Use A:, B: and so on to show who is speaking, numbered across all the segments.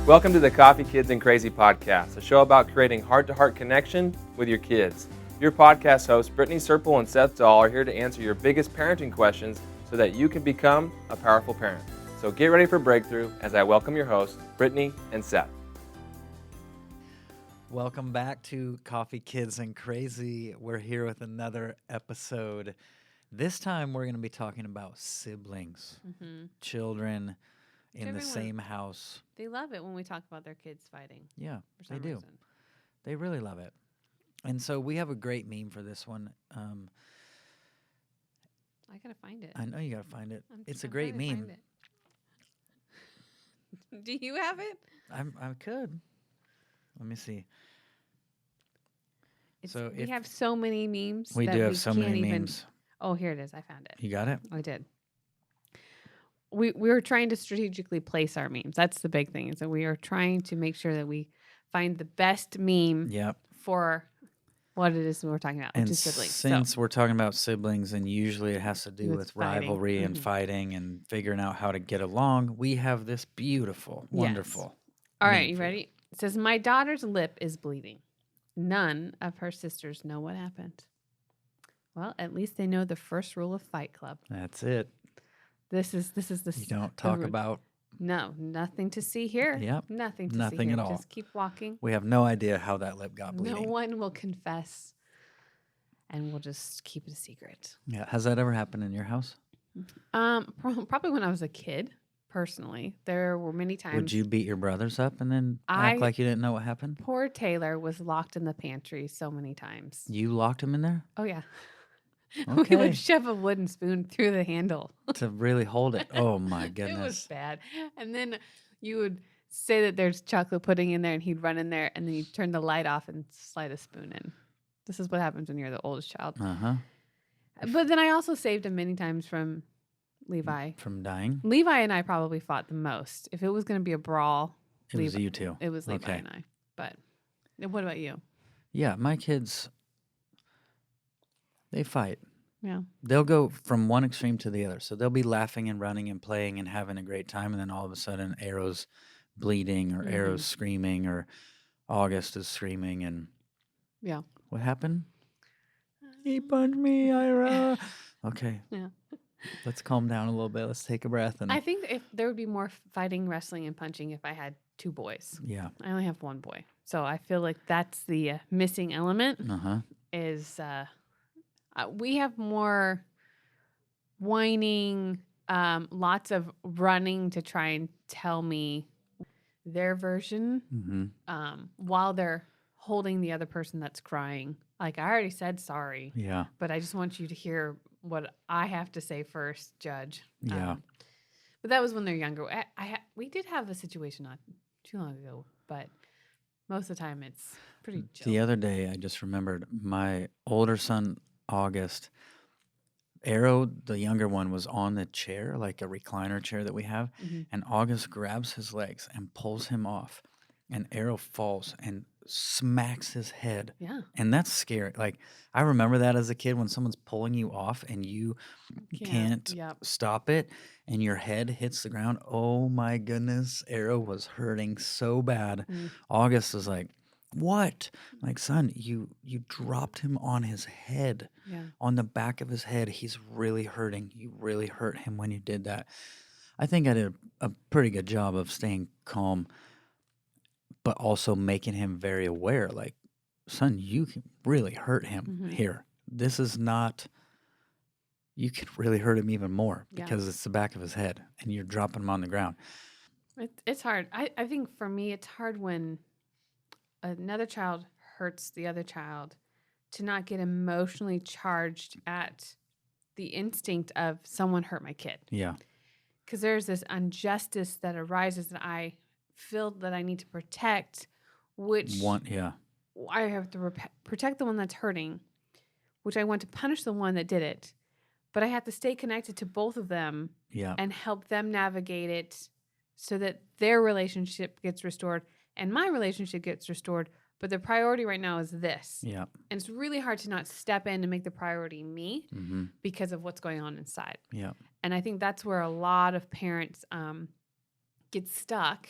A: Welcome to the Coffee Kids and Crazy podcast, a show about creating heart-to-heart connection with your kids. Your podcast hosts, Brittany Serple and Seth Dahl, are here to answer your biggest parenting questions so that you can become a powerful parent. So get ready for breakthrough as I welcome your hosts, Brittany and Seth.
B: Welcome back to Coffee Kids and Crazy. We're here with another episode. This time we're going to be talking about siblings, children in the same house.
C: They love it when we talk about their kids fighting.
B: Yeah,
C: for some
B: they do.
C: reason.
B: They really love it. And so we have a great meme for this one.
C: I gotta find it.
B: I know you got to find it. It's a
C: I'm
B: great
C: trying to
B: meme.
C: find it. Do you have it?
B: I could. Let me see. So
C: we
B: if
C: have so many memes.
B: we
C: that
B: do have
C: we
B: so
C: can't
B: many
C: even,
B: memes.
C: Oh, here it is. I found it.
B: You got it?
C: I did. We were trying to strategically place our memes. That's the big thing, is that we are trying to make sure that we find the best meme
B: Yep.
C: for what it is we're talking about,
B: And
C: which is siblings.
B: since we're talking about siblings, and usually it has to do with
C: fighting.
B: rivalry and fighting and figuring out how to get along, we have this beautiful, wonderful.
C: All
B: meme
C: right, you
B: for
C: ready? It says, my daughter's lip is bleeding. None of her sisters know what happened. Well, at least they know the first rule of Fight Club.
B: That's it.
C: This is the
B: You don't talk
C: the-
B: about.
C: No, nothing to see here.
B: Yep.
C: Nothing to see
B: Nothing
C: here.
B: at all.
C: Just keep walking.
B: We have no idea how that lip got
C: No
B: bleeding.
C: one will confess, and we'll just keep it a secret.
B: Yeah. Has that ever happened in your house?
C: Probably when I was a kid. Personally, there were many times.
B: Would you beat your brothers up and then
C: I-
B: act like you didn't know what happened?
C: Poor Taylor was locked in the pantry so many times.
B: You locked him in there
C: Oh yeah. We
B: Okay.
C: would shove a wooden spoon through the handle.
B: to really hold it. Oh my
C: It was
B: goodness.
C: bad. And then you would say that there's chocolate pudding in there, and he'd run in there, and then you'd turn the light off and slide a spoon in. This is what happens when you're the oldest child.
B: Uh-huh.
C: But then I also saved him many times from Levi.
B: From dying?
C: Levi and I probably fought the most. If it was going to be a brawl,
B: It was
C: Levi-
B: you two.
C: it was Levi
B: Okay.
C: and I. But what about you?
B: Yeah, my kids, they fight.
C: Yeah.
B: They'll go from one extreme to the other. So they'll be laughing and running and playing and having a great time. And then all of a sudden, Arrow's bleeding or Arrow's screaming or August is screaming. And
C: Yeah.
B: what happened? He punched me, Ira. Okay.
C: Yeah.
B: Let's calm down a little bit. Let's take a breath. And
C: I think if there would be more fighting, wrestling, and punching if I had two boys.
B: yeah.
C: I only have one boy. So I feel like that's the missing element
B: Uh-huh.
C: is we have more whining, lots of running to try and tell me their version
B: Mm-hmm.
C: while they're holding the other person that's crying. Like, I already said sorry,
B: Yeah.
C: but I just want you to hear what I have to say first, Judge.
B: Yeah.
C: But that was when they're younger. We did have a situation not too long ago, but most of the time it's pretty chill.
B: The other day, I just remembered my older son, August, Arrow, the younger one, was on the chair, like a recliner chair that we have.
C: Mhm.
B: And August grabs his legs and pulls him off. And Arrow falls and smacks his head.
C: Yeah.
B: And that's scary. Like, I remember that as a kid when someone's pulling you off and you can't
C: Yep.
B: stop it and your head hits the ground. Oh my goodness. Arrow was hurting so bad.
C: Mm.
B: August was like, what? Like, son, you dropped him on his head,
C: Yeah.
B: on the back of his head. He's really hurting. You really hurt him when you did that. I think I did a pretty good job of staying calm, but also making him very aware. Like, son, you can really hurt him
C: Mhm.
B: here. This is not, you could really hurt him even more
C: Yeah.
B: because it's the back of his head and you're dropping him on the ground.
C: It's hard. I think for me, it's hard when another child hurts the other child to not get emotionally charged at the instinct of someone hurt my kid.
B: Yeah.
C: Because there's this injustice that arises that I feel that I need to protect, which
B: Yeah.
C: I have to protect the one that's hurting, which I want to punish the one that did it. But I have to stay connected to both of them
B: Yeah.
C: and help them navigate it so that their relationship gets restored and my relationship gets restored. But the priority right now is this.
B: Yeah.
C: And it's really hard to not step in and make the priority me
B: Mm-hmm.
C: because of what's going on inside.
B: Yeah.
C: And I think that's where a lot of parents get stuck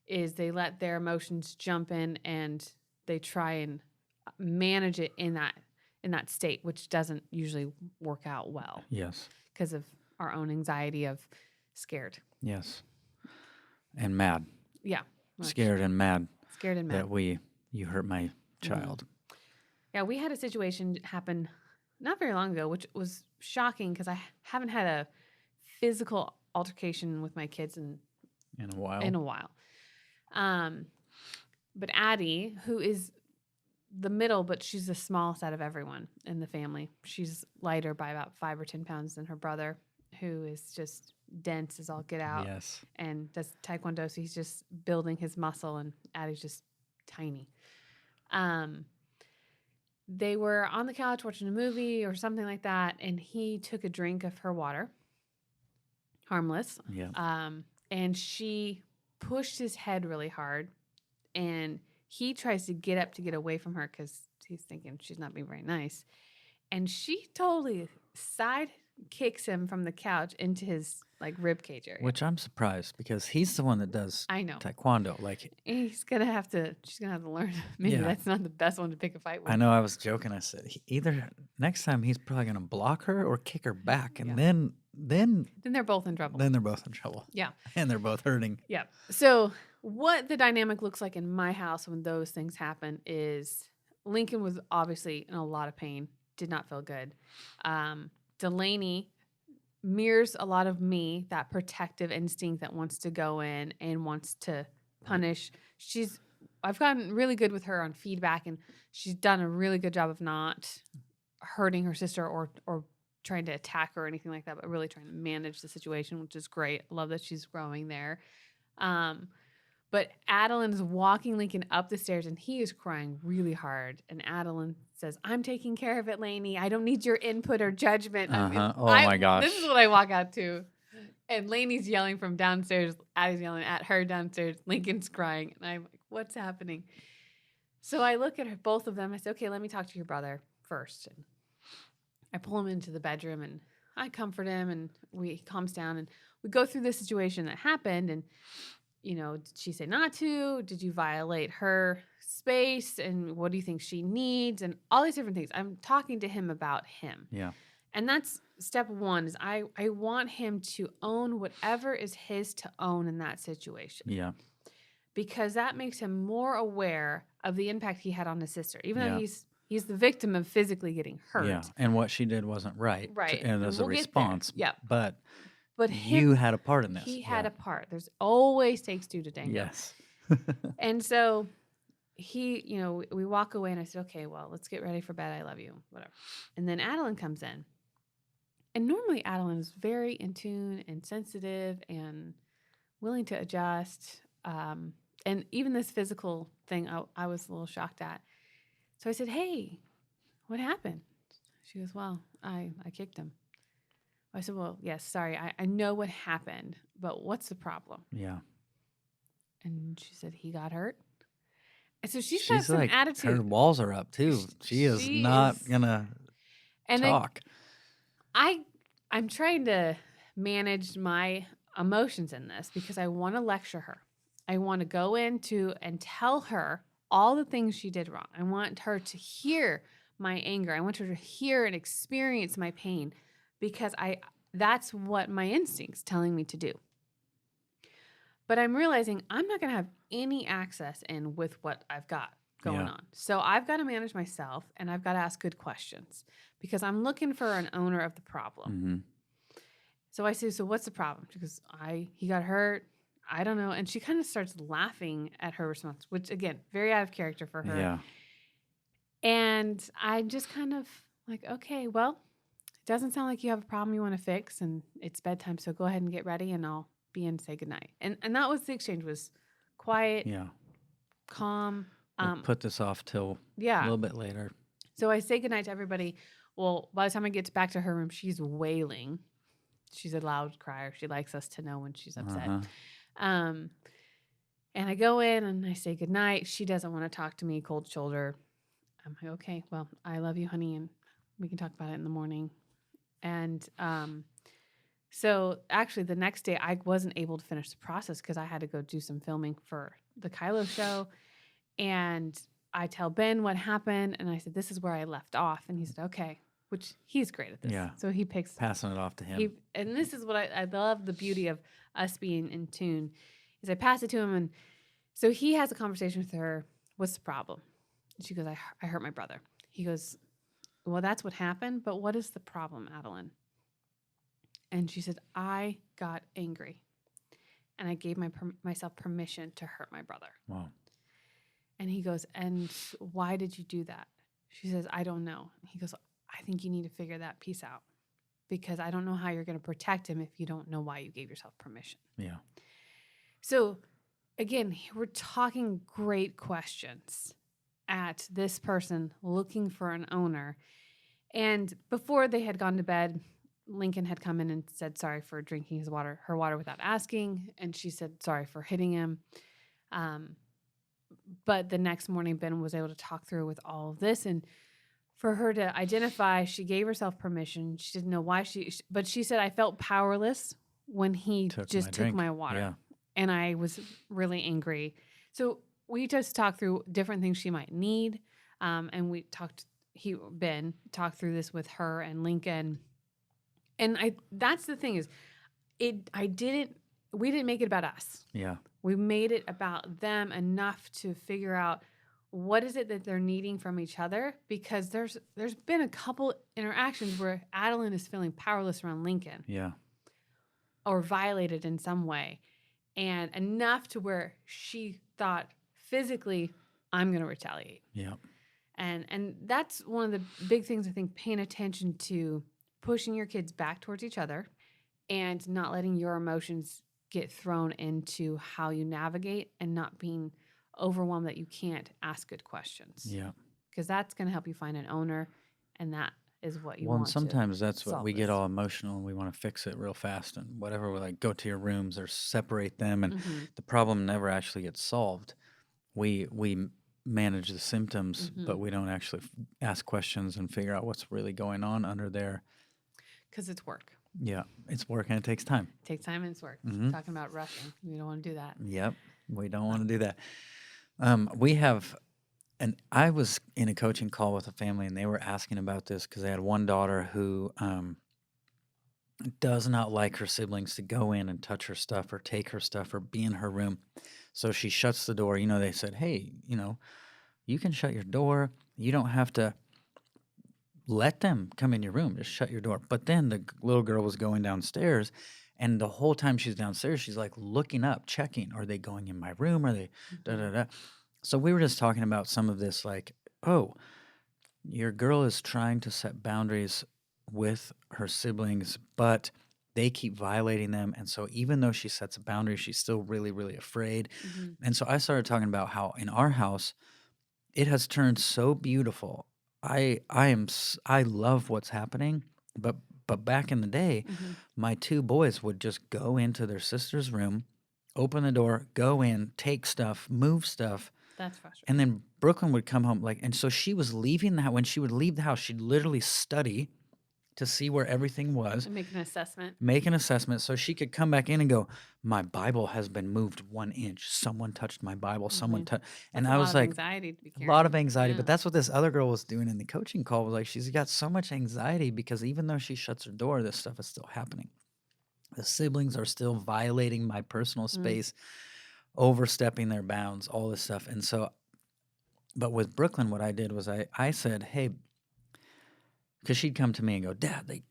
C: is they let their emotions jump in and they try and manage it in that state, which doesn't usually work out well
B: Yes.
C: because of our own anxiety of scared.
B: Yes. And mad.
C: Yeah. much.
B: Scared and mad
C: Scared and mad.
B: that you hurt my child.
C: Yeah, we had a situation happen not very long ago, which was shocking because I haven't had a physical altercation with my kids in
B: a while.
C: But Addie, who is the middle, but she's the smallest out of everyone in the family. She's lighter by about 5 or 10 pounds than her brother, who is just dense as all get out.
B: Yes.
C: And does taekwondo, so he's just building his muscle, and Addie's just tiny. They were on the couch watching a movie or something like that, and he took a drink of her water. Harmless.
B: Yeah.
C: And she pushed his head really hard, and he tries to get up to get away from her because he's thinking she's not being very nice. And she totally side kicks him from the couch into his rib cage area.
B: Which I'm surprised because he's the one that does
C: I know.
B: taekwondo.
C: She's gonna have to learn. Maybe
B: Yeah.
C: that's not the best one to pick a fight with.
B: I know I was joking. I said either next time he's probably gonna block her or kick her back, and then
C: Then they're both in trouble.
B: Then they're both in trouble.
C: Yeah.
B: And they're both hurting.
C: Yeah. So what the dynamic looks like in my house when those things happen is Lincoln was obviously in a lot of pain, did not feel good. Delaney mirrors a lot of me, that protective instinct that wants to go in and wants to punish. I've gotten really good with her on feedback, and she's done a really good job of not hurting her sister or trying to attack her or anything like that, but really trying to manage the situation, which is great. I love that she's growing there. But Adeline is walking Lincoln up the stairs, and he is crying really hard. And Adeline says, "I'm taking care of it, Lainey. I don't need your input or judgment."
B: My gosh.
C: This is what I walk out to. And Lainey's yelling from downstairs. Addie's yelling at her downstairs. Lincoln's crying. And I'm like, what's happening? So I look at both of them. I say, okay, let me talk to your brother first. And I pull him into the bedroom, and I comfort him, and he calms down. And we go through the situation that happened. And did she say not to? Did you violate her space? And what do you think she needs? And all these different things. I'm talking to him about him.
B: Yeah.
C: And that's step one is I want him to own whatever is his to own in that situation.
B: Yeah.
C: Because that makes him more aware of the impact he had on his sister. Even though he's the victim of physically getting hurt.
B: Yeah. And what she did wasn't right.
C: Right.
B: And as a response.
C: Yeah.
B: But
C: you
B: had a part in this.
C: He had a part. There's always takes two to tango.
B: Yes.
C: And so we walk away, and I said, okay, well, let's get ready for bed. I love you, whatever. And then Adeline comes in. And normally Adeline is very in tune and sensitive and willing to adjust. And even this physical thing, I was a little shocked at. So I said, hey, what happened? She goes, well, I kicked him. I said, well, yes, sorry. I know what happened, but what's the problem?
B: Yeah.
C: And she said, he got hurt. And so she's got some attitude.
B: Her walls are up, too. She is not going to talk.
C: I'm trying to manage my emotions in this because I want to lecture her. I want to go into and tell her all the things she did wrong. I want her to hear my anger. I want her to hear and experience my pain because that's what my instinct's telling me to do. But I'm realizing I'm not going to have any access in with what I've got going on. So I've got to manage myself, and I've got to ask good questions because I'm looking for an owner of the problem.
B: Mm-hmm.
C: So I say, so what's the problem? She goes, he got hurt. I don't know. And she kind of starts laughing at her response, which, again, very out of character for her.
B: Yeah.
C: And I'm just kind of like, okay, well, it doesn't sound like you have a problem you want to fix, and it's bedtime, so go ahead and get ready, and I'll be in to say goodnight. And that was the exchange, was quiet, calm.
B: We'll put this off till a little bit later.
C: So I say goodnight to everybody. Well, by the time I get back to her room, she's wailing. She's a loud crier. She likes us to know when she's upset. And I go in and I say goodnight. She doesn't want to talk to me, cold shoulder. I'm like, okay, well, I love you, honey, and we can talk about it in the morning. And So actually, the next day, I wasn't able to finish the process because I had to go do some filming for the Kylo show. And I tell Ben what happened, and I said, "This is where I left off." And he said, "Okay," which he's great at this.
B: Yeah.
C: So he picks
B: Passing it off to him.
C: and this is what I love the beauty of us being in tune is I pass it to him, and so he has a conversation with her. What's the problem? And she goes, I hurt my brother. He goes, well, that's what happened, but what is the problem, Adeline? And she said, I got angry, and I gave myself permission to hurt my brother.
B: Wow.
C: And he goes, and why did you do that? She says, I don't know. He goes, I think you need to figure that piece out because I don't know how you're going to protect him if you don't know why you gave yourself permission.
B: Yeah.
C: So again, we're talking great questions at this person looking for an owner. And before they had gone to bed, Lincoln had come in and said sorry for drinking her water without asking. And she said sorry for hitting him. But the next morning, Ben was able to talk through with all of this. And for her to identify, she gave herself permission. She didn't know why but she said, I felt powerless when he took my water.
B: Yeah.
C: And I was really angry. So we just talked through different things she might need. And Ben talked through this with her and Lincoln. And that's the thing is, we didn't make it about us.
B: Yeah.
C: We made it about them enough to figure out what is it that they're needing from each other, because there's been a couple interactions where Adeline is feeling powerless around Lincoln.
B: Yeah.
C: Or violated in some way. And enough to where she thought physically, I'm going to retaliate.
B: Yeah.
C: And that's one of the big things, I think, paying attention to pushing your kids back towards each other and not letting your emotions get thrown into how you navigate and not being overwhelmed that you can't ask good questions.
B: Yeah.
C: Because that's going to help you find an owner, and that is what you
B: Well,
C: want.
B: and sometimes that's what
C: solve
B: we get
C: this.
B: all emotional and we want to fix it real fast and whatever. We're like, go to your rooms or separate them, and the problem never actually gets solved. We manage the symptoms, but we don't actually ask questions and figure out what's really going on under there.
C: Because it's work.
B: Yeah, it's work and it takes time.
C: It takes time and it's work. Talking about rushing. We don't want to do that.
B: Yep, we don't want to do that. We have, and I was in a coaching call with a family, and they were asking about this because they had one daughter who does not like her siblings to go in and touch her stuff or take her stuff or be in her room. So she shuts the door. They said, hey, you can shut your door. You don't have to let them come in your room. Just shut your door. But then the little girl was going downstairs, and the whole time she's downstairs, she's like looking up, checking, are they going in my room? Are they da-da-da? So we were just talking about some of this, like, oh, your girl is trying to set boundaries with her siblings, but they keep violating them. And so even though she sets a boundary, she's still really, really afraid. And so I started talking about how in our house, it has turned so beautiful. I love what's happening, but back in the day, my two boys would just go into their sister's room, open the door, go in, take stuff, move stuff.
C: That's frustrating.
B: And then Brooklyn would come home, and so she was leaving the house. When she would leave the house, she'd literally study to see where everything was.
C: And make an assessment.
B: Make an assessment so she could come back in and go, my Bible has been moved 1 inch. Someone touched my Bible. Someone touched. And I was like,
C: anxiety to be
B: a lot of
C: carrying.
B: anxiety.
C: Yeah.
B: But that's what this other girl was doing in the coaching call. Was like, she's got so much anxiety because even though she shuts her door, this stuff is still happening. The siblings are still violating my personal space, overstepping their bounds, all this stuff. And so, but with Brooklyn, what I did was I said, hey, because she'd come to me and go, Dad, they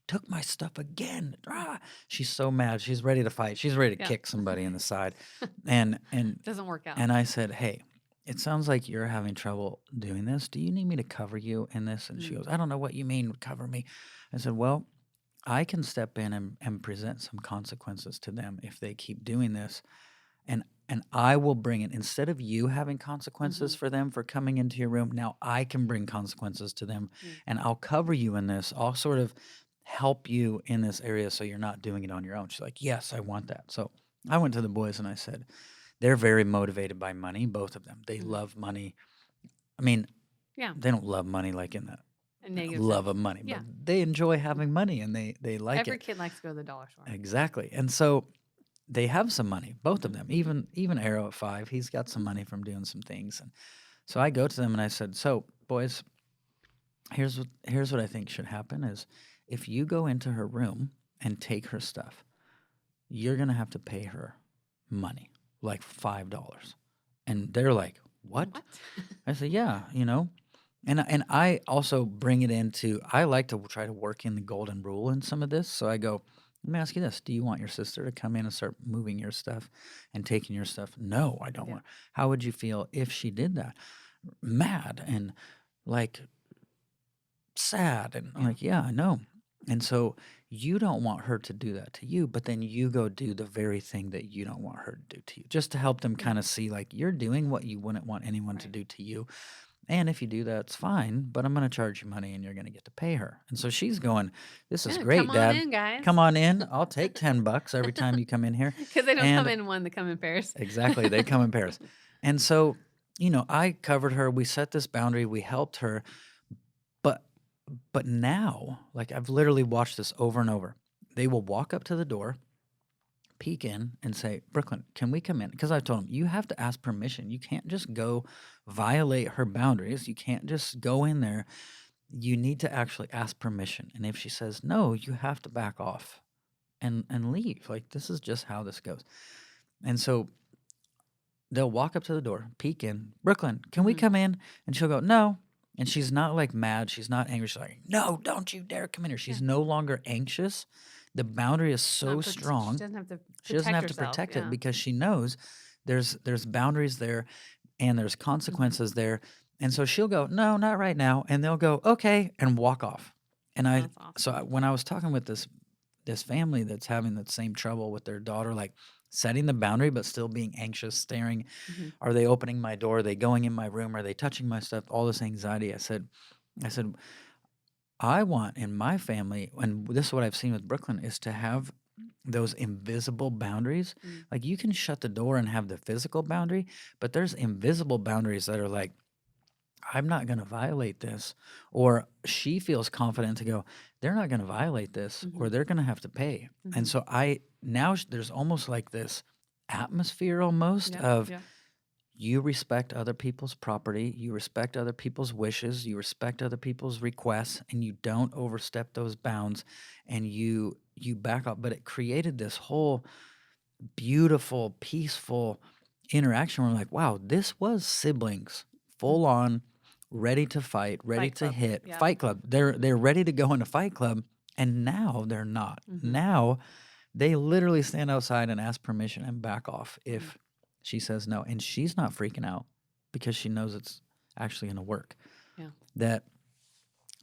B: took my stuff again. Ah. She's so mad. She's ready to fight. She's ready to kick somebody in the side. And
C: doesn't work out.
B: And I said, hey, it sounds like you're having trouble doing this. Do you need me to cover you in this? And she goes, I don't know what you mean, cover me. I said, well, I can step in and present some consequences to them if they keep doing this. And I will bring it, instead of you having consequences for them for coming into your room, now I can bring consequences to them, and I'll cover you in this. I'll sort of help you in this area so you're not doing it on your own. She's like, yes, I want that. So I went to the boys and I said, they're very motivated by money, both of them. They love money. I mean, they don't love money like in the
C: Negative
B: love
C: stuff.
B: of money,
C: Yeah.
B: but they enjoy having money and they like
C: Every
B: it.
C: kid likes to go to the dollar store.
B: Exactly. And so they have some money, both of
C: Mhm.
B: them. Even Arrow at 5, he's got some money from doing some things. And so I go to them and I said, "So, boys, here's what I think should happen is if you go into her room and take her stuff, you're going to have to pay her money, like $5." And they're like, "What?"
C: What?
B: I said, "Yeah, And I also bring it into, I like to try to work in the golden rule in some of this. So I go, let me ask you this. Do you want your sister to come in and start moving your stuff and taking your stuff? No, I don't
C: Yeah.
B: want. How would you feel if she did that? Mad and like sad. And I'm
C: Yeah.
B: like, yeah, I know. And so you don't want her to do that to you, but then you go do the very thing that you don't want her to do to you, just to help them
C: Yeah.
B: kind of see like you're doing what you wouldn't want anyone to
C: Right.
B: do to you. And if you do that, it's fine, but I'm going to charge you money and you're going to get to pay her. And so she's going, this is
C: Yeah,
B: great,
C: come on
B: Dad.
C: in, guys.
B: Come on in. I'll take $10 every time you come in here.
C: Because they don't come
B: And
C: in one, they come in pairs.
B: exactly, they come in pairs. And so, I covered her. We set this boundary. We helped her. But now, like I've literally watched this over and over. They will walk up to the door, peek in and say, Brooklyn, can we come in? Because I told them, you have to ask permission. You can't just go violate her boundaries. You can't just go in there. You need to actually ask permission. And if she says no, you have to back off and leave. Like, this is just how this goes. And so they'll walk up to the door, peek in, Brooklyn, can we
C: Mhm.
B: come in? And she'll go, no. And she's not like mad. She's not angry. She's like, no, don't you dare come in here. She's
C: Yeah.
B: no longer anxious. The boundary is so
C: Not
B: strong.
C: She doesn't have to
B: She doesn't have to
C: herself,
B: protect
C: yeah.
B: it because she knows there's boundaries there and there's consequences there. And so she'll go, no, not right now. And they'll go, okay, and walk off. And
C: That's awesome.
B: when I was talking with this family that's having the same trouble with their daughter, like setting the boundary but still being anxious, staring,
C: Mhm.
B: are they opening my door? Are they going in my room? Are they touching my stuff? All this anxiety. I said, I want in my family, and this is what I've seen with Brooklyn, is to have those invisible boundaries.
C: Mm.
B: Like you can shut the door and have the physical boundary, but there's invisible boundaries that are like, I'm not going to violate this. Or she feels confident to go, they're not going to violate this or
C: Mhm.
B: they're going to have to pay. And
C: Mhm.
B: so there's almost like this atmosphere almost
C: Yep,
B: of
C: yep.
B: you respect other people's property, you respect other people's wishes, you respect other people's requests, and you don't overstep those bounds and you back up. But it created this whole beautiful, peaceful interaction where I'm like, wow, this was siblings, full on, ready to fight, ready
C: Fight
B: to
C: club,
B: hit,
C: yeah.
B: fight club. They're ready to go into fight club, and now they're not.
C: Mhm.
B: Now they literally stand outside and ask permission and back off if she says no. And she's not freaking out because she knows it's actually going to work.
C: Yeah.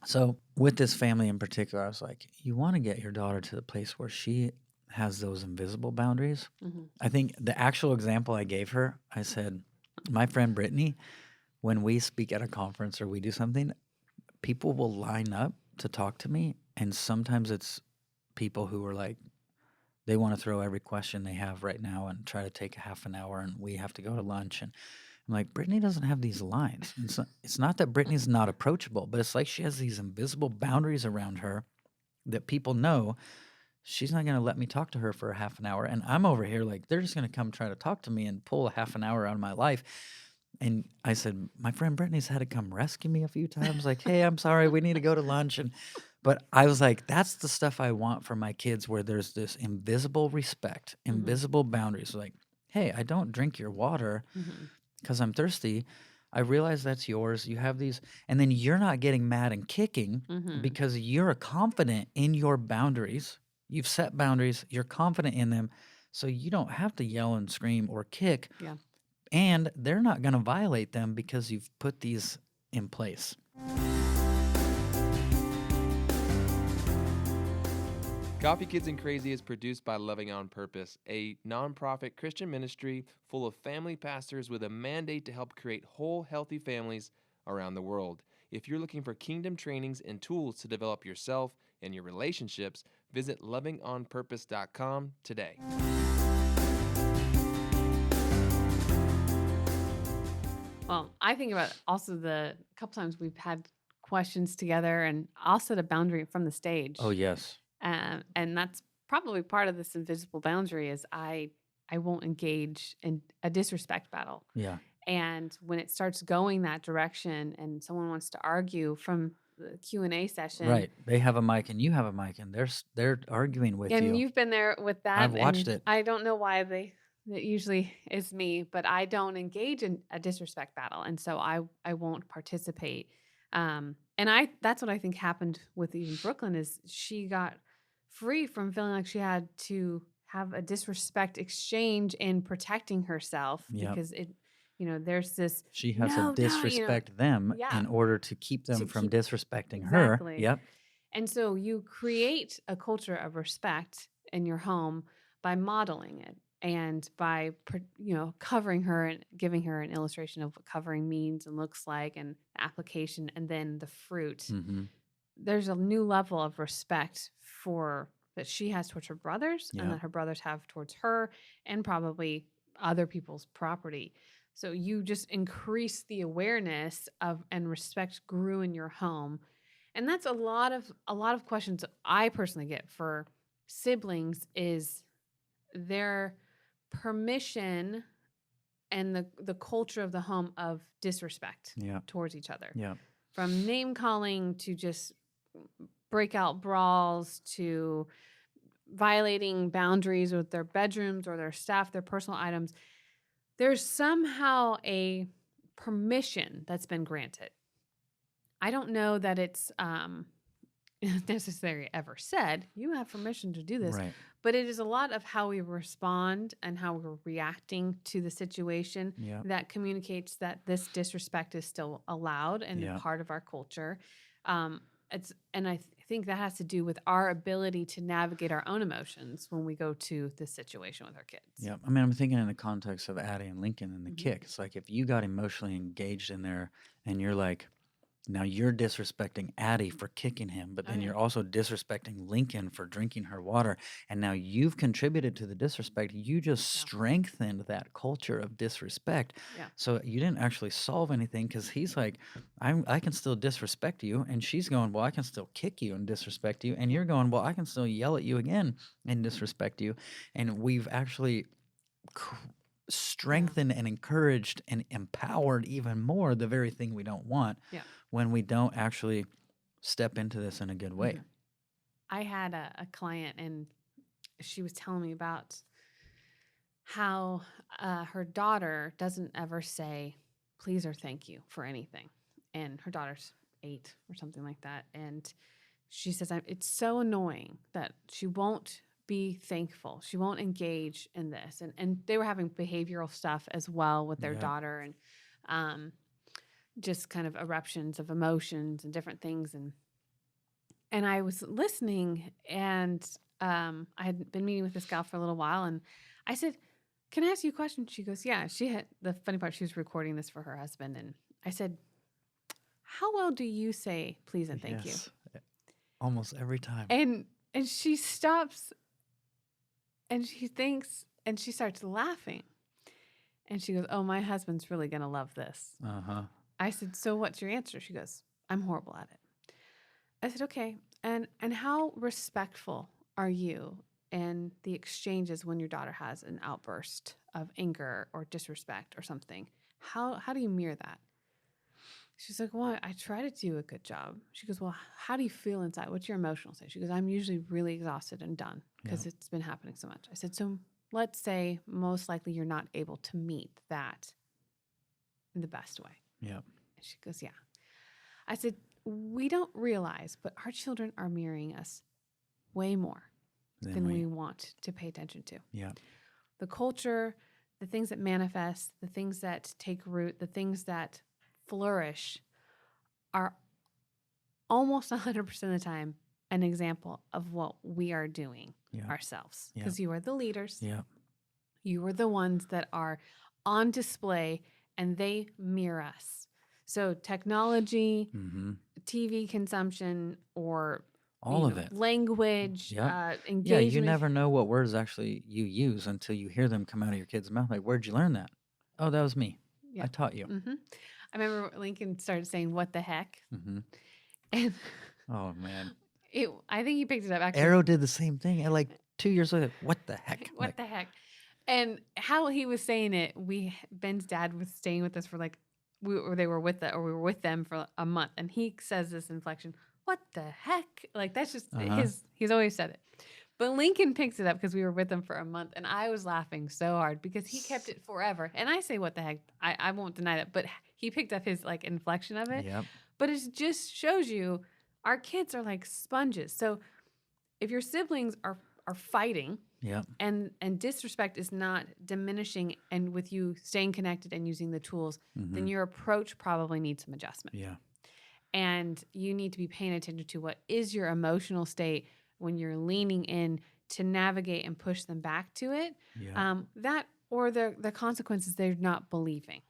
B: So with this family in particular, I was like, you want to get your daughter to the place where she has those invisible boundaries.
C: Mhm.
B: I think the actual example I gave her, I said, my friend Brittany, when we speak at a conference or we do something, people will line up to talk to me. And sometimes it's people who are like, they want to throw every question they have right now and try to take a half an hour and we have to go to lunch. And I'm like, Brittany doesn't have these lines. It's not that Brittany's not approachable, but it's like she has these invisible boundaries around her that people know she's not going to let me talk to her for a half an hour. And I'm over here like, they're just going to come try to talk to me and pull a half an hour out of my life. And I said, my friend Brittany's had to come rescue me a few times. Like, hey, I'm sorry, we need to go to lunch. But I was like, that's the stuff I want for my kids where there's this invisible respect, invisible boundaries. Like, hey, I don't drink your water
C: Mhm.
B: because I'm thirsty. I realize that's yours. You have these. And then you're not getting mad and kicking
C: Mhm.
B: because you're confident in your boundaries. You've set boundaries. You're confident in them. So you don't have to yell and scream or kick.
C: Yeah.
B: And they're not going to violate them because you've put these in place.
A: Coffee Kids and Crazy is produced by Loving on Purpose, a nonprofit Christian ministry full of family pastors with a mandate to help create whole, healthy families around the world. If you're looking for kingdom trainings and tools to develop yourself and your relationships, visit lovingonpurpose.com today.
C: Well, I think about also the couple times we've had questions together, and I'll set a boundary from the stage.
B: Oh, yes.
C: And that's probably part of this invisible boundary is I won't engage in a disrespect battle.
B: Yeah.
C: And when it starts going that direction and someone wants to argue from the Q&A session,
B: Right. They have a mic and you have a mic, and they're arguing with
C: and
B: you.
C: you've been there with that.
B: I've watched
C: and
B: it.
C: I don't know why it usually is me, but I don't engage in a disrespect battle. And so I won't participate. And that's what I think happened with even Brooklyn is she got free from feeling like she had to have a disrespect exchange in protecting herself
B: Yep.
C: because there's this
B: She has
C: no,
B: to disrespect them
C: yeah,
B: in order to keep them
C: to
B: from
C: keep
B: disrespecting her.
C: exactly.
B: Yep.
C: And so you create a culture of respect in your home by modeling it and by covering her and giving her an illustration of what covering means and looks like and application and then the fruit.
B: Mm-hmm.
C: There's a new level of respect that she has towards her brothers
B: Yeah.
C: and that her brothers have towards her and probably other people's property. So you just increase the awareness of and respect grew in your home. And that's a lot of questions I personally get for siblings is their permission and the culture of the home of disrespect
B: Yeah.
C: towards each other.
B: Yeah.
C: From name calling to just breakout brawls to violating boundaries with their bedrooms or their stuff, their personal items. There's somehow a permission that's been granted. I don't know that it's necessarily ever said, you have permission to do this.
B: Right.
C: But it is a lot of how we respond and how we're reacting to the situation
B: Yeah.
C: that communicates that this disrespect is still allowed and
B: Yeah.
C: part of our culture. I think that has to do with our ability to navigate our own emotions when we go to this situation with our kids.
B: Yeah. I mean, I'm thinking in the context of Addie and Lincoln and the
C: Mhm.
B: kick. It's like if you got emotionally engaged in there and you're like, now you're disrespecting Addie for kicking him, but then
C: yeah.
B: you're also disrespecting Lincoln for drinking her water. And now you've contributed to the disrespect. You just
C: Yeah.
B: strengthened that culture of disrespect.
C: Yeah.
B: So you didn't actually solve anything because he's like, I can still disrespect you. And she's going, well, I can still kick you and disrespect you. And you're going, well, I can still yell at you again and disrespect you. And we've actually strengthened and encouraged and empowered even more the very thing we don't want.
C: Yeah.
B: When we don't actually step into this in a good way.
C: Mhm. I had a client and she was telling me about how her daughter doesn't ever say please or thank you for anything. And her daughter's 8 or something like that. And she says, it's so annoying that she won't be thankful. She won't engage in this. And they were having behavioral stuff as well with their
B: Yeah.
C: daughter and just kind of eruptions of emotions and different things. And I was listening and I had been meeting with this gal for a little while. And I said, can I ask you a question? She goes, yeah. The funny part, she was recording this for her husband. And I said, how well do you say please and thank you?
B: Almost every time.
C: And she stops and she thinks and she starts laughing. And she goes, oh, my husband's really going to love this.
B: Uh-huh.
C: I said, so what's your answer? She goes, I'm horrible at it. I said, okay. And how respectful are you in the exchanges when your daughter has an outburst of anger or disrespect or something? How do you mirror that? She's like, well, I try to do a good job. She goes, well, how do you feel inside? What's your emotional state? She goes, I'm usually really exhausted and done because it's been happening so much. I said, so let's say most likely you're not able to meet that in the best way.
B: Yeah.
C: And she goes, yeah. I said, we don't realize, but our children are mirroring us way more than we want to pay attention to.
B: Yeah.
C: The culture, the things that manifest, the things that take root, the things that flourish are almost 100% of the time an example of what we are doing ourselves. Because you are the leaders.
B: Yeah.
C: You are the ones that are on display and they mirror us. So technology, TV consumption, or
B: all of it,
C: language, engagement.
B: Yeah, you never know what words actually you use until you hear them come out of your kid's mouth. Like, where'd you learn that? Oh, that was me. I taught you.
C: I remember Lincoln started saying, what the heck? And
B: Oh man.
C: I think he picked it up actually.
B: Arrow did the same thing. And like 2 years later, what the heck?
C: What
B: Like,
C: the heck? And how he was saying it, Ben's dad was staying with us for like we were with them for a month, and he says this inflection, "What the heck?" Like that's just he's always said it. But Lincoln picks it up because we were with him for a month, and I was laughing so hard because he kept it forever. And I say, "What the heck?" I won't deny that, but he picked up his like inflection of it.
B: Yep.
C: But it just shows you our kids are like sponges. So if your siblings are fighting,
B: Yep.
C: and disrespect is not diminishing, and with you staying connected and using the tools, then your approach probably needs some adjustment.
B: Yeah.
C: And you need to be paying attention to what is your emotional state when you're leaning in to navigate and push them back to it.
B: Yeah.
C: That or the consequences they're not believing.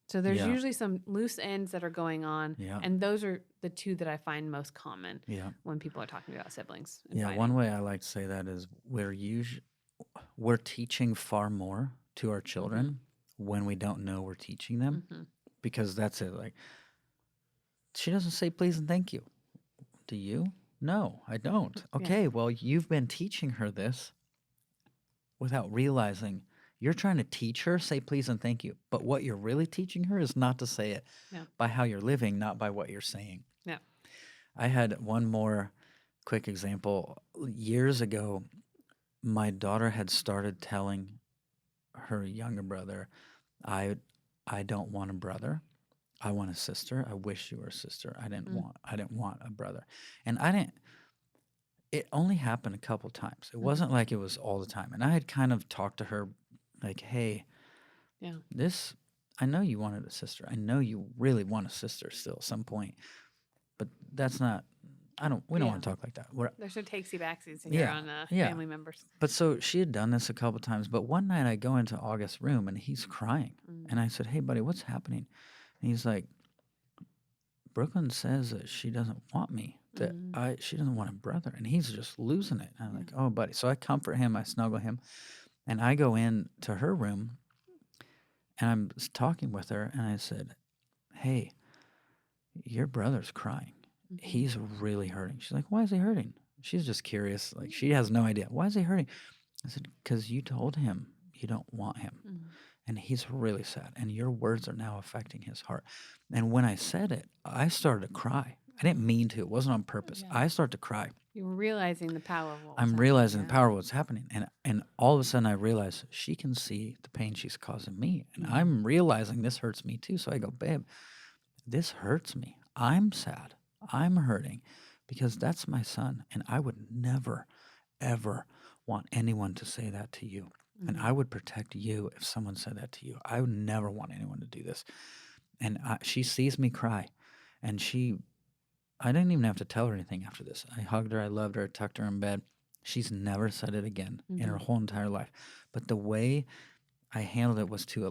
C: So there's
B: Yeah.
C: usually some loose ends that are going on,
B: Yeah.
C: and those are the two that I find most common
B: Yeah.
C: when people are talking about siblings. And
B: Yeah.
C: fighting.
B: One way I like to say that is we're teaching far more to our children when we don't know we're teaching them, because that's it. Like, she doesn't say please and thank you. Do you? No, I don't. Okay, well, you've been teaching her this without realizing you're trying to teach her say please and thank you. But what you're really teaching her is not to say it by how you're living, not by what you're saying.
C: Yeah.
B: I had one more quick example. Years ago, my daughter had started telling her younger brother, I don't want a brother. I want a sister. I wish you were a sister. I didn't want a brother. And it only happened a couple times. It wasn't like it was all the time. And I had kind of talked to her like, hey, I know you wanted a sister. I know you really want a sister still at some point. But that's not, we don't want to talk like that.
C: There's no takesy backsies here on family members.
B: But so she had done this a couple times. But one night I go into August's room and he's crying. And I said, hey, buddy, what's happening? And he's like, Brooklyn says that she doesn't want me, that she doesn't want a brother. And he's just losing it. And I'm like, oh, buddy. So I comfort him. I snuggle him. And I go in to her room and I'm talking with her. And I said, hey, your brother's crying. He's really hurting. She's like, why is he hurting? She's just curious. Like, she has no idea. Why is he hurting? I said, because you told him you don't want him. And he's really sad. And your words are now affecting his heart. And when I said it, I started to cry. I didn't mean to. It wasn't on purpose. I started to cry.
C: You were realizing the power of what was
B: I'm realizing the power of what's happening. And all of a sudden I realize she can see the pain she's causing me. And I'm realizing this hurts me too. So I go, babe, this hurts me. I'm sad. I'm hurting because that's my son. And I would never, ever want anyone to say that to you. And I would protect you if someone said that to you. I would never want anyone to do this. And she sees me cry. And I didn't even have to tell her anything after this. I hugged her. I loved her. I tucked her in bed. She's never said it again in her whole entire life. But the way I handled it was to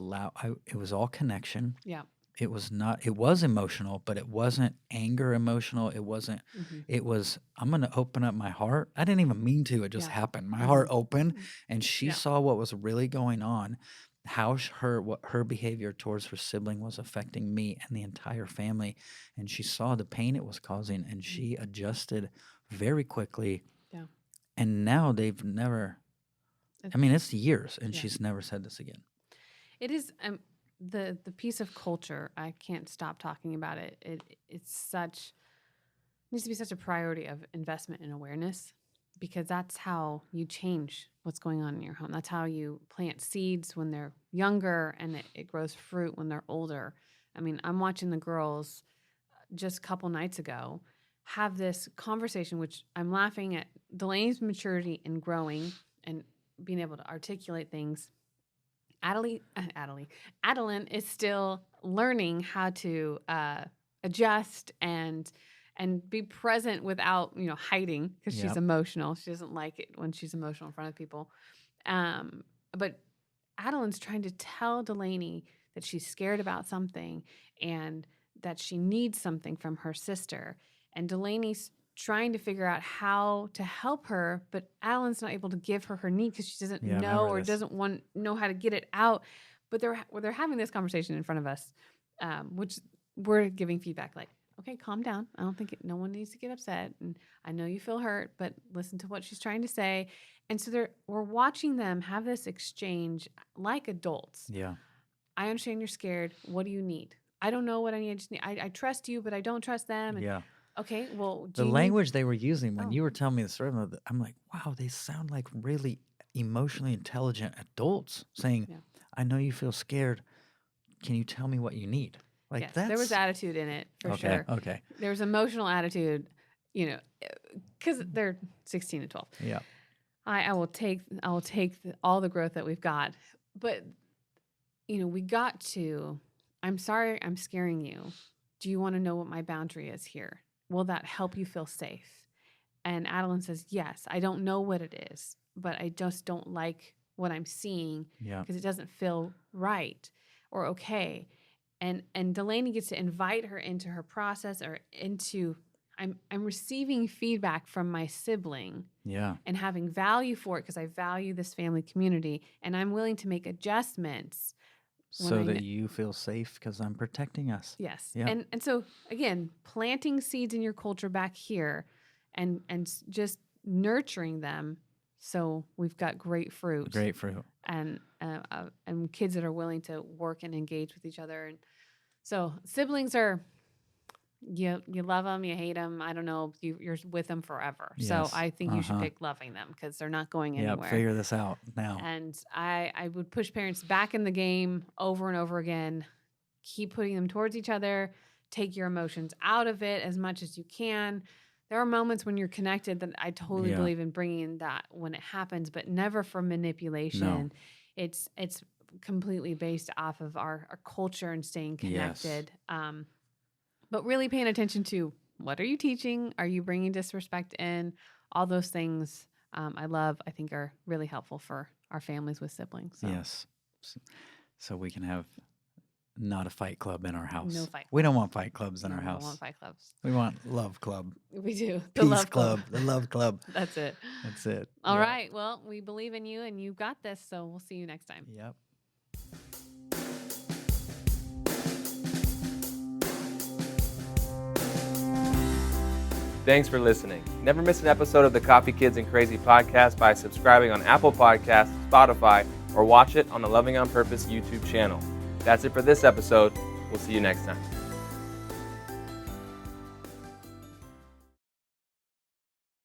B: it was all connection.
C: Yeah.
B: It was emotional, but it wasn't anger emotional. It wasn't, it was, I'm going to open up my heart. I didn't even mean to. It just happened. My heart opened and she saw what was really going on, how what her behavior towards her sibling was affecting me and the entire family. And she saw the pain it was causing and she adjusted very quickly. Yeah. And now they've never, it's years and she's never said this again.
C: It is, the piece of culture, I can't stop talking about it. It's needs to be such a priority of investment and awareness, because that's how you change what's going on in your home. That's how you plant seeds when they're younger and it grows fruit when they're older. I mean, I'm watching the girls just a couple nights ago have this conversation, which I'm laughing at Delaney's maturity and growing and being able to articulate things. Adeline is still learning how to adjust and be present without hiding, because she's emotional. She doesn't like it when she's emotional in front of people. But Adeline's trying to tell Delaney that she's scared about something and that she needs something from her sister. And Delaney's trying to figure out how to help her, but Adeline's not able to give her need because she doesn't know or doesn't know how to get it out. But they're having this conversation in front of us, which we're giving feedback like, okay, calm down. I don't think no one needs to get upset. And I know you feel hurt, but listen to what she's trying to say. And so we're watching them have this exchange like adults.
B: Yeah.
C: I understand you're scared. What do you need? I don't know what I need. I just need. I trust you, but I don't trust them. And,
B: Yeah.
C: okay, well,
B: The language they were using when
C: Oh.
B: you were telling me the story, I'm like, wow, they sound like really emotionally intelligent adults saying,
C: Yeah.
B: I know you feel scared. Can you tell me what you need? Like
C: yes,
B: that's
C: there was attitude in it for sure.
B: Okay.
C: There was emotional attitude, because they're 16 and 12.
B: Yeah.
C: I will take all the growth that we've got, but we got to. I'm sorry, I'm scaring you. Do you want to know what my boundary is here? Will that help you feel safe? And Adeline says, yes. I don't know what it is, but I just don't like what I'm seeing
B: Yeah.
C: because it doesn't feel right or okay. And Delaney gets to invite her into her process or into. I'm receiving feedback from my sibling.
B: Yeah.
C: And having value for it because I value this family community, and I'm willing to make adjustments
B: So that you feel safe because I'm protecting us.
C: Yes.
B: Yeah.
C: And so again, planting seeds in your culture back here and just nurturing them so we've got great fruit.
B: Great fruit.
C: And kids that are willing to work and engage with each other. And so siblings are you love them, you hate them. I don't know. You're with them forever.
B: Yes.
C: So I think you should pick loving them because they're not going anywhere.
B: Yeah, figure this out now.
C: And I would push parents back in the game over and over again. Keep putting them towards each other. Take your emotions out of it as much as you can. There are moments when you're connected that I totally believe in bringing that when it happens, but never for manipulation.
B: No.
C: It's completely based off of our culture and staying connected.
B: Yes.
C: But really paying attention to what are you teaching? Are you bringing disrespect in? All those things I think are really helpful for our families with siblings. So.
B: Yes. So we can have not a fight club in our house.
C: No fight.
B: We don't want fight clubs in our
C: We
B: house.
C: don't want fight clubs.
B: We want love club.
C: We do.
B: The Peace club. The love club.
C: That's it.
B: That's it.
C: All right. Well, we believe in you and you got this. So we'll see you next time.
B: Yep.
A: Thanks for listening. Never miss an episode of the Coffee Kids and Crazy podcast by subscribing on Apple Podcasts, Spotify, or watch it on the Loving on Purpose YouTube channel. That's it for this episode. We'll see you next time.